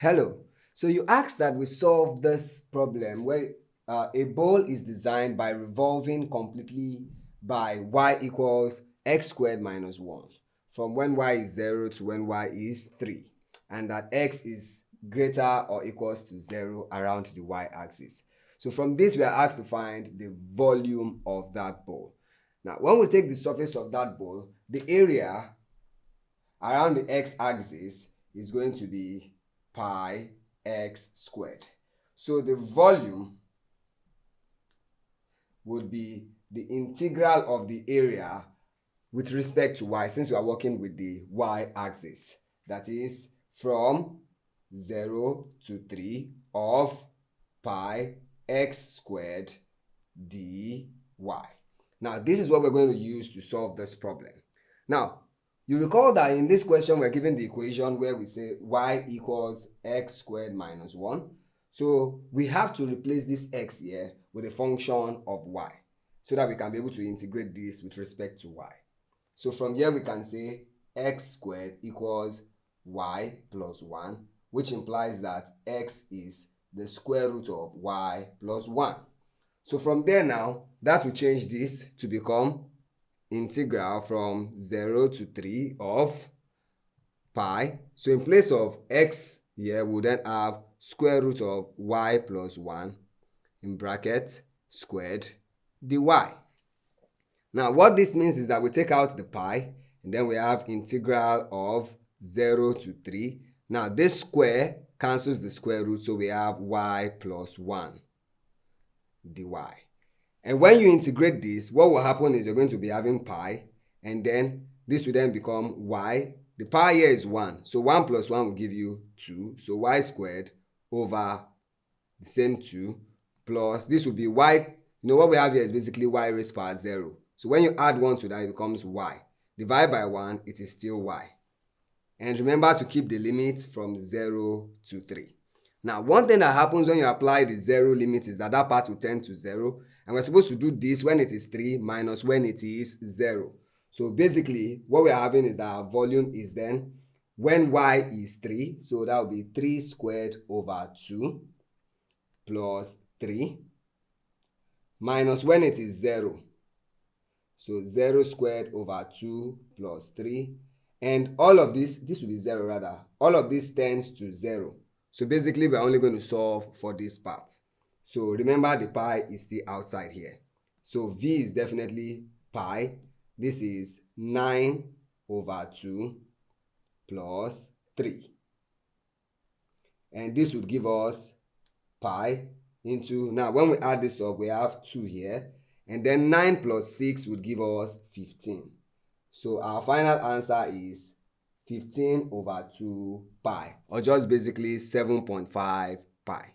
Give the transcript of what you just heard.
Hello. So you asked that we solve this problem where a ball is designed by revolving completely by y equals x squared minus 1 from when y is 0 to when y is 3, and that x is greater or equals to 0 around the y-axis. So from this we are asked to find the volume of that ball. Now when we take the surface of that ball, the area around the x-axis is going to be pi x squared. So the volume would be the integral of the area with respect to y, since we are working with the y-axis. That is from 0 to 3 of pi x squared dy. Now this is what we're going to use to solve this problem. Now you recall that in this question we're given the equation where we say y equals x squared minus 1. So we have to replace this x here with a function of y so that we can be able to integrate this with respect to y. So from here we can say x squared equals y plus 1, which implies that x is the square root of y plus 1. So from there now, that will change this to become integral from 0 to 3 of pi. So in place of x here, we'll then have square root of y plus 1 in bracket squared dy. Now what this means is that we take out the pi and then we have integral of 0 to 3. Now this square cancels the square root, so we have y plus 1 dy. And when you integrate this, what will happen is you're going to be having pi, and then this will then become y. The pi here is 1, so 1 plus 1 will give you 2. So y squared over the same 2 plus this will be y. What we have here is basically y raised to power 0. So when you add 1 to that, it becomes y. Divide by 1, it is still y. And remember to keep the limit from 0 to 3. Now, one thing that happens when you apply the 0 limit is that part will tend to 0. And we're supposed to do this when it is 3 minus when it is 0. So basically, what we're having is that our volume is then when y is 3. So that will be 3 squared over 2 plus 3 minus when it is 0. So 0 squared over 2 plus 3. And all of this will be 0 rather. All of this tends to 0. So basically, we're only going to solve for this part. So remember, the pi is still outside here. So v is definitely pi. This is 9 over 2 plus 3. And this would give us pi into, now when we add this up, we have 2 here. And then 9 plus 6 would give us 15. So our final answer is 15 over 2 pi, or just basically 7.5 pi.